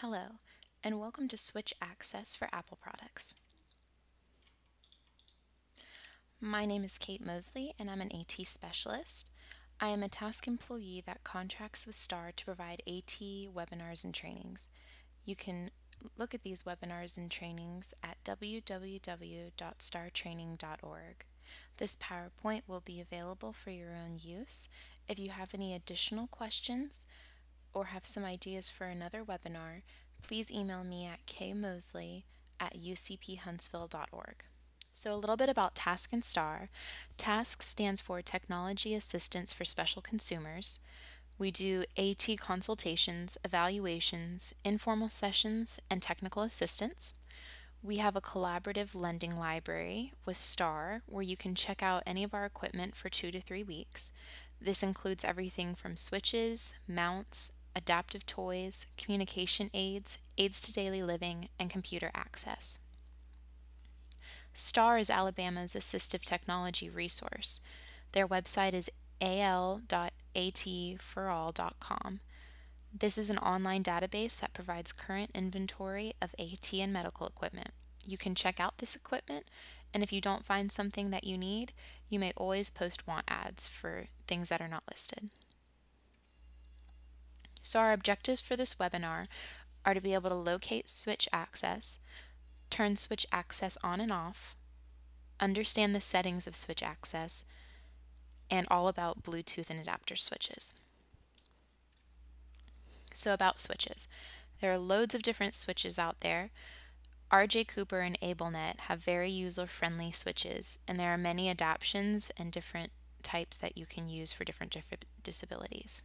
Hello, and welcome to Switch Access for Apple products. My name is Kate Mosley, and I'm an AT specialist. I am a task employee that contracts with STAR to provide AT webinars and trainings. You can look at these webinars and trainings at www.startraining.org. This PowerPoint will be available for your own use. If you have any additional questions or have some ideas for another webinar, please email me at kmosley@ucphuntsville.org. So a little bit about TASK and STAR. TASK stands for Technology Assistance for Special Consumers. We do AT consultations, evaluations, informal sessions, and technical assistance. We have a collaborative lending library with STAR where you can check out any of our equipment for 2 to 3 weeks. This includes everything from switches, mounts, adaptive toys, communication aids, aids to daily living, and computer access. STAR is Alabama's assistive technology resource. Their website is al.atforall.com. This is an online database that provides current inventory of AT and medical equipment. You can check out this equipment, and if you don't find something that you need, you may always post want ads for things that are not listed. So our objectives for this webinar are to be able to locate switch access, turn switch access on and off, understand the settings of switch access, and all about Bluetooth and adapter switches. So about switches. There are loads of different switches out there. RJ Cooper and AbleNet have very user-friendly switches, and there are many adaptions and different types that you can use for different disabilities.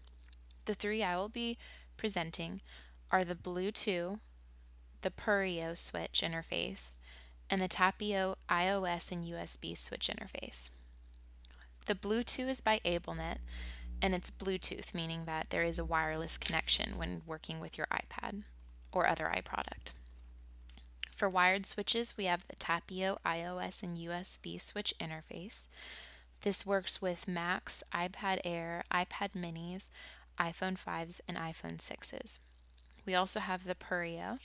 The three I will be presenting are the Bluetooth, the Tapio switch interface, and the Tapio iOS and USB switch interface. The Bluetooth is by AbleNet, and it's Bluetooth, meaning that there is a wireless connection when working with your iPad or other iProduct. For wired switches, we have the Tapio iOS and USB switch interface. This works with Macs, iPad Air, iPad minis, iPhone 5s, and iPhone 6s. We also have the Tapio,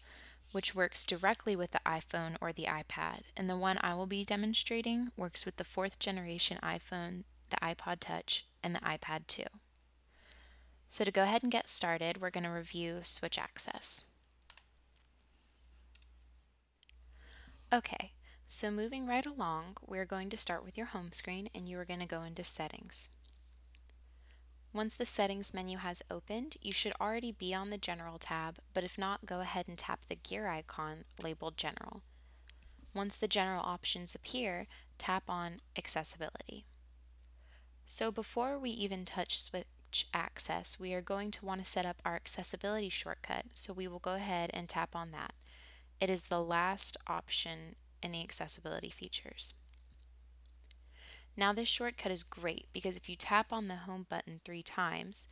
which works directly with the iPhone or the iPad, and the one I will be demonstrating works with the 4th generation iPhone, the iPod Touch, and the iPad 2. So to go ahead and get started, we're going to review switch access. Okay, so moving right along, we're going to start with your home screen, and you are going to go into Settings. Once the Settings menu has opened, you should already be on the General tab, but if not, go ahead and tap the gear icon labeled General. Once the General options appear, tap on Accessibility. So before we even touch switch access, we are going to want to set up our accessibility shortcut, so we will go ahead and tap on that. It is the last option in the accessibility features. Now this shortcut is great because if you tap on the home button 3 times,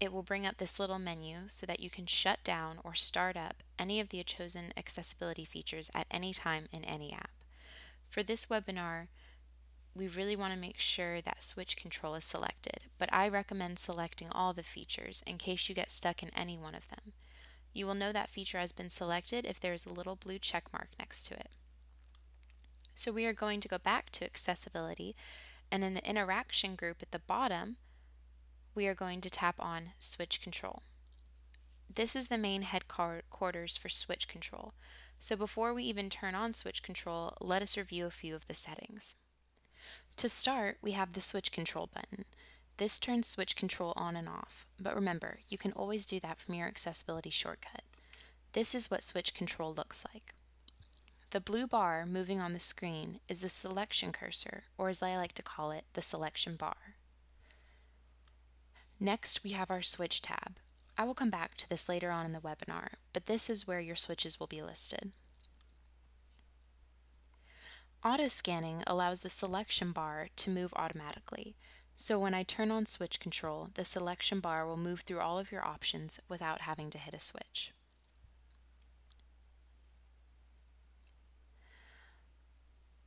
it will bring up this little menu so that you can shut down or start up any of the chosen accessibility features at any time in any app. For this webinar, we really want to make sure that switch control is selected, but I recommend selecting all the features in case you get stuck in any one of them. You will know that feature has been selected if there is a little blue check mark next to it. So we are going to go back to accessibility, and in the interaction group at the bottom, we are going to tap on switch control. This is the main headquarters for switch control. So before we even turn on switch control, let us review a few of the settings. To start, we have the switch control button. This turns switch control on and off, but remember, you can always do that from your accessibility shortcut. This is what switch control looks like. The blue bar moving on the screen is the selection cursor, or as I like to call it, the selection bar. Next, we have our switch tab. I will come back to this later on in the webinar, but this is where your switches will be listed. Auto scanning allows the selection bar to move automatically. So when I turn on switch control, the selection bar will move through all of your options without having to hit a switch.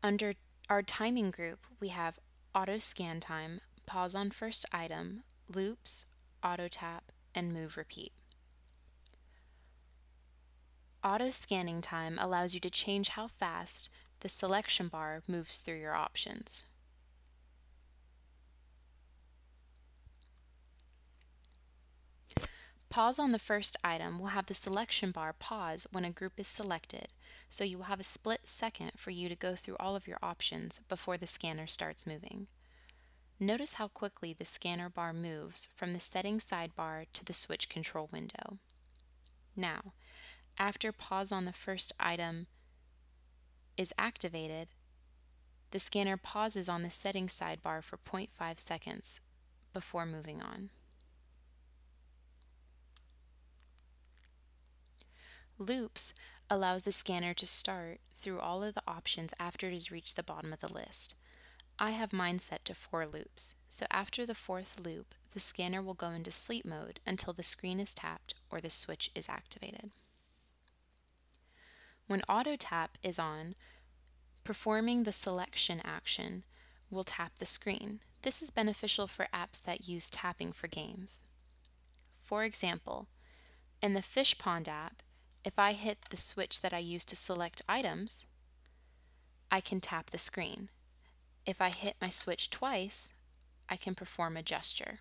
Under our timing group, we have auto scan time, pause on first item, loops, auto tap, and move repeat. Auto scanning time allows you to change how fast the selection bar moves through your options. Pause on the first item will have the selection bar pause when a group is selected, so you will have a split second for you to go through all of your options before the scanner starts moving. Notice how quickly the scanner bar moves from the settings sidebar to the switch control window. Now, after pause on the first item is activated, the scanner pauses on the settings sidebar for 0.5 seconds before moving on. Loops allows the scanner to start through all of the options after it has reached the bottom of the list. I have mine set to 4 loops, so after the 4th loop, the scanner will go into sleep mode until the screen is tapped or the switch is activated. When auto tap is on, performing the selection action will tap the screen. This is beneficial for apps that use tapping for games. For example, in the Fish Pond app, if I hit the switch that I use to select items, I can tap the screen. If I hit my switch twice, I can perform a gesture.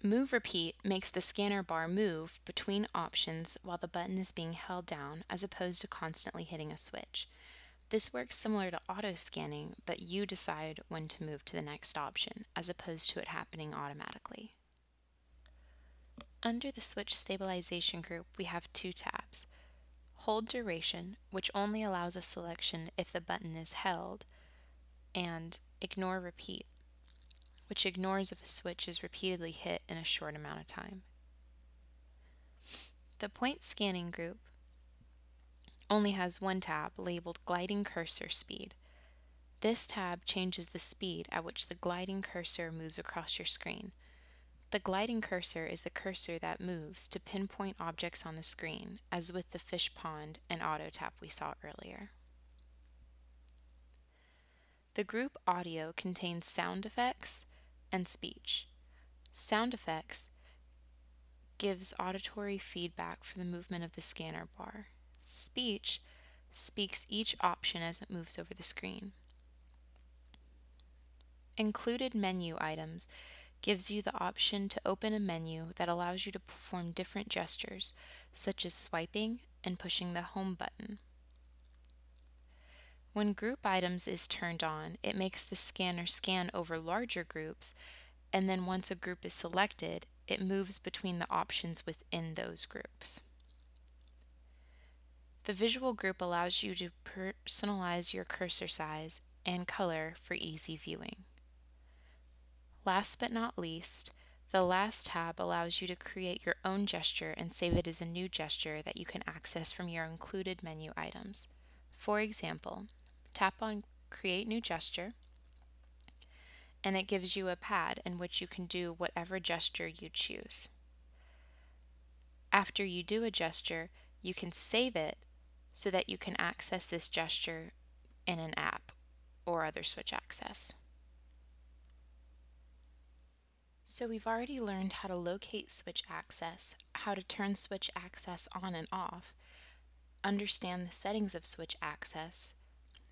Move Repeat makes the scanner bar move between options while the button is being held down as opposed to constantly hitting a switch. This works similar to auto scanning, but you decide when to move to the next option as opposed to it happening automatically. Under the switch stabilization group, we have 2 tabs. Hold Duration, which only allows a selection if the button is held, and Ignore Repeat, which ignores if a switch is repeatedly hit in a short amount of time. The point scanning group only has 1 tab labeled Gliding Cursor Speed. This tab changes the speed at which the gliding cursor moves across your screen. The gliding cursor is the cursor that moves to pinpoint objects on the screen, as with the fish pond and auto tap we saw earlier. The group Audio contains sound effects and speech. Sound effects gives auditory feedback for the movement of the scanner bar. Speech speaks each option as it moves over the screen. Included menu items gives you the option to open a menu that allows you to perform different gestures, such as swiping and pushing the home button. When group items is turned on, it makes the scanner scan over larger groups, and then once a group is selected, it moves between the options within those groups. The visual group allows you to personalize your cursor size and color for easy viewing. Last but not least, the last tab allows you to create your own gesture and save it as a new gesture that you can access from your included menu items. For example, tap on Create New Gesture, and it gives you a pad in which you can do whatever gesture you choose. After you do a gesture, you can save it so that you can access this gesture in an app or other switch access. So we've already learned how to locate switch access, how to turn switch access on and off, understand the settings of switch access.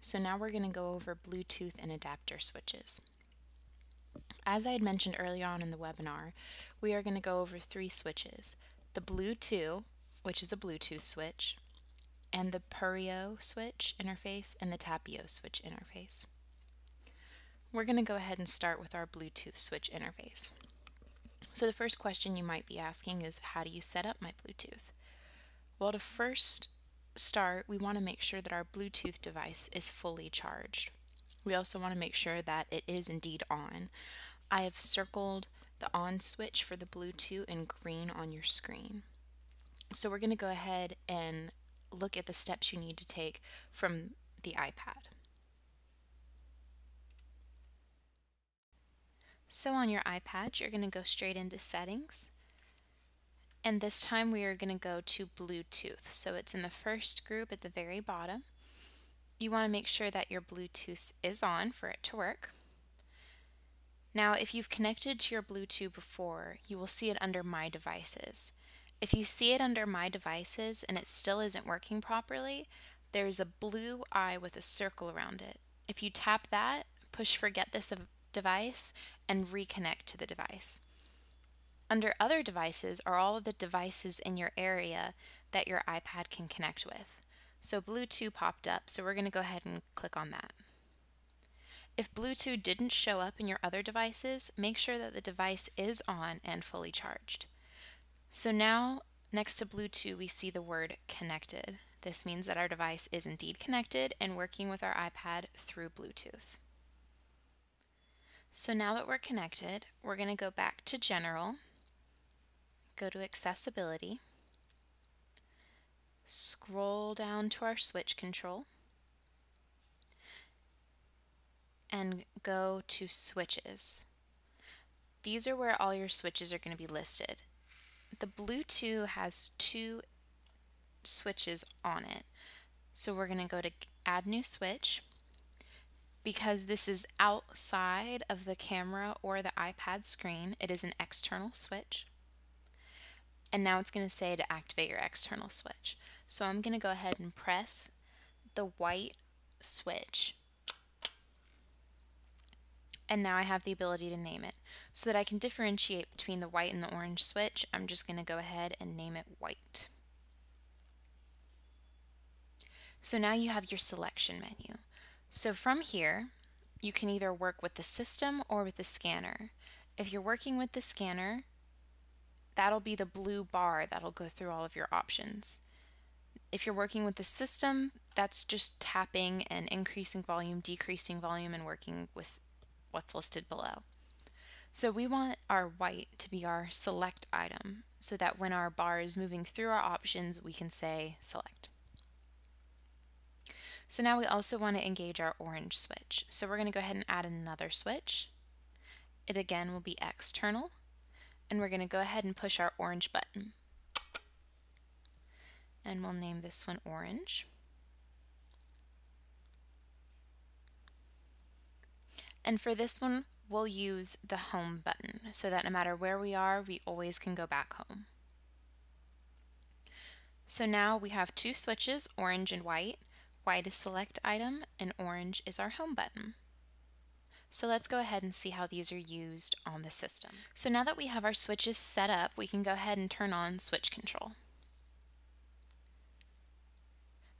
So now we're going to go over Bluetooth and adapter switches. As I had mentioned earlier on in the webinar, we are going to go over 3 switches: the Bluetooth, which is a Bluetooth switch, and the Tapio switch interface, and the Tapio switch interface. We're going to go ahead and start with our Bluetooth switch interface. So the first question you might be asking is, how do you set up my Bluetooth? Well, to first start, we want to make sure that our Bluetooth device is fully charged. We also want to make sure that it is indeed on. I have circled the on switch for the Bluetooth in green on your screen. So we're going to go ahead and look at the steps you need to take from the iPad. So on your iPad, you're going to go straight into Settings, and this time we are going to go to Bluetooth. So it's in the first group at the very bottom. You want to make sure that your Bluetooth is on for it to work. Now, if you've connected to your Bluetooth before, you will see it under My Devices. If you see it under My Devices and it still isn't working properly, there's a blue eye with a circle around it. If you tap that, push Forget this device and reconnect to the device. Under Other Devices are all of the devices in your area that your iPad can connect with. So Bluetooth popped up, so we're going to go ahead and click on that. If Bluetooth didn't show up in your other devices, make sure that the device is on and fully charged. So now, next to Bluetooth, we see the word connected. This means that our device is indeed connected and working with our iPad through Bluetooth. So now that we're connected, we're going to go back to General, go to Accessibility, scroll down to our switch control, and go to Switches. These are where all your switches are going to be listed. The Bluetooth has 2 switches on it. So we're going to go to Add New Switch. Because this is outside of the camera or the iPad screen, it is an external switch. And now it's going to say to activate your external switch. So I'm going to go ahead and press the white switch. And now I have the ability to name it. So that I can differentiate between the white and the orange switch, I'm just going to go ahead and name it white. So now you have your selection menu. So from here, you can either work with the system or with the scanner. If you're working with the scanner, that'll be the blue bar that'll go through all of your options. If you're working with the system, that's just tapping and increasing volume, decreasing volume, and working with what's listed below. So we want our white to be our select item so that when our bar is moving through our options, we can say select. So now we also want to engage our orange switch. So we're going to go ahead and add another switch. It again will be external, and we're going to go ahead and push our orange button. And we'll name this one orange. And for this one, we'll use the home button so that no matter where we are, we always can go back home. So now we have 2 switches, orange and white. White is select item and orange is our home button. So let's go ahead and see how these are used on the system. So now that we have our switches set up, we can go ahead and turn on switch control.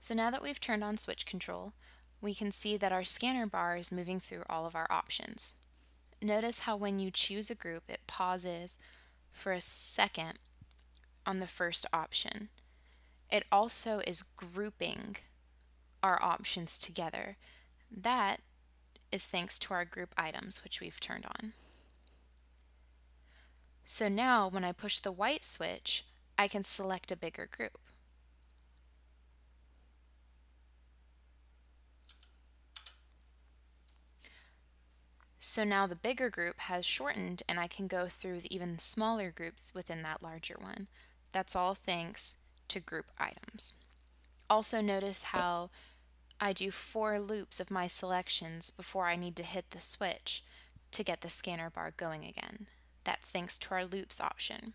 So now that we've turned on switch control, we can see that our scanner bar is moving through all of our options. Notice how when you choose a group, it pauses for a second on the first option. It also is grouping our options together. That is thanks to our group items, which we've turned on. So now when I push the white switch, I can select a bigger group. So now the bigger group has shortened and I can go through the even smaller groups within that larger one. That's all thanks to group items. Also notice how I do 4 loops of my selections before I need to hit the switch to get the scanner bar going again. That's thanks to our loops option.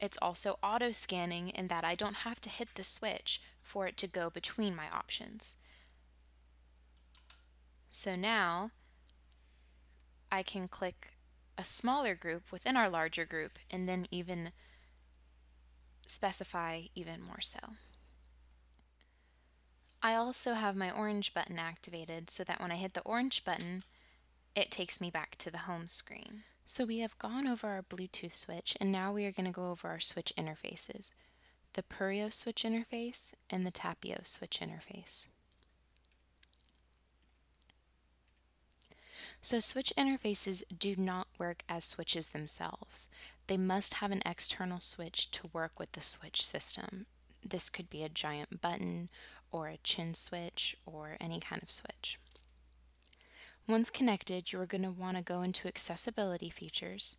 It's also auto scanning in that I don't have to hit the switch for it to go between my options. So now I can click a smaller group within our larger group and then even specify even more so. I also have my orange button activated so that when I hit the orange button, it takes me back to the home screen. So we have gone over our Bluetooth switch, and now we are going to go over our switch interfaces, the Tapio switch interface and the Tapio switch interface. So switch interfaces do not work as switches themselves. They must have an external switch to work with the switch system. This could be a giant button or a chin switch or any kind of switch. Once connected, you're going to want to go into Accessibility Features,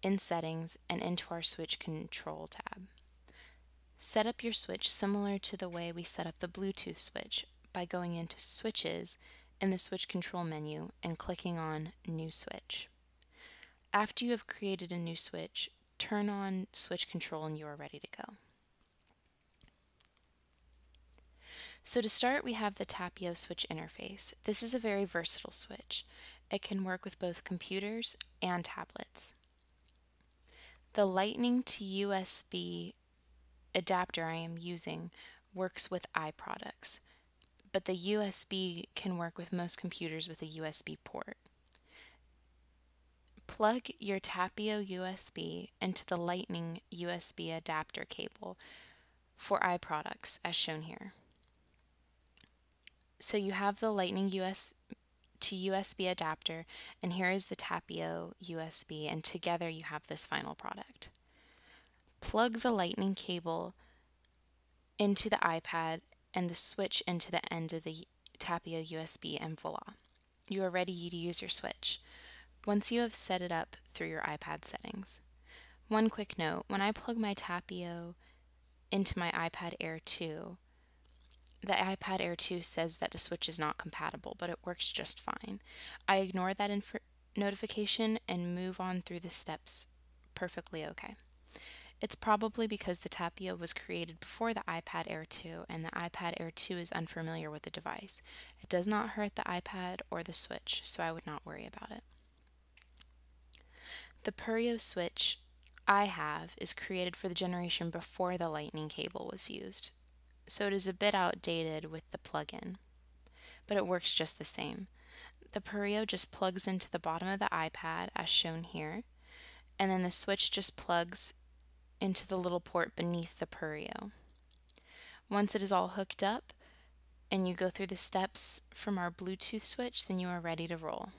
in Settings, and into our Switch Control tab. Set up your switch similar to the way we set up the Bluetooth switch by going into Switches in the Switch Control menu and clicking on New Switch. After you have created a new switch, turn on Switch Control and you are ready to go. So to start, we have the Tapio switch interface. This is a very versatile switch. It can work with both computers and tablets. The Lightning to USB adapter I am using works with iProducts, but the USB can work with most computers with a USB port. Plug your Tapio USB into the Lightning USB adapter cable for iProducts as shown here. So you have the Lightning USB to USB adapter, and here is the Tapio USB, and together you have this final product. Plug the Lightning cable into the iPad and the switch into the end of the Tapio USB, and voila, you are ready to use your switch once you have set it up through your iPad settings. One quick note, when I plug my Tapio into my iPad Air 2, the iPad Air 2 says that the switch is not compatible, but it works just fine. I ignore that notification and move on through the steps perfectly okay. It's probably because the Tapio was created before the iPad Air 2 and the iPad Air 2 is unfamiliar with the device. It does not hurt the iPad or the switch, so I would not worry about it. The Tapio switch I have is created for the generation before the Lightning cable was used, so it is a bit outdated with the plug-in, but it works just the same. The Tapio just plugs into the bottom of the iPad as shown here, and then the switch just plugs into the little port beneath the Tapio. Once it is all hooked up and you go through the steps from our Bluetooth switch, then you are ready to roll.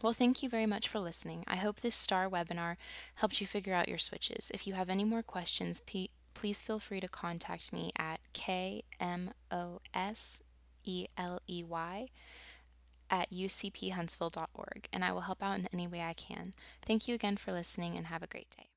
Well, thank you very much for listening. I hope this STAR webinar helped you figure out your switches. If you have any more questions, please feel free to contact me at kmoseley@ucphuntsville.org, and I will help out in any way I can. Thank you again for listening and have a great day.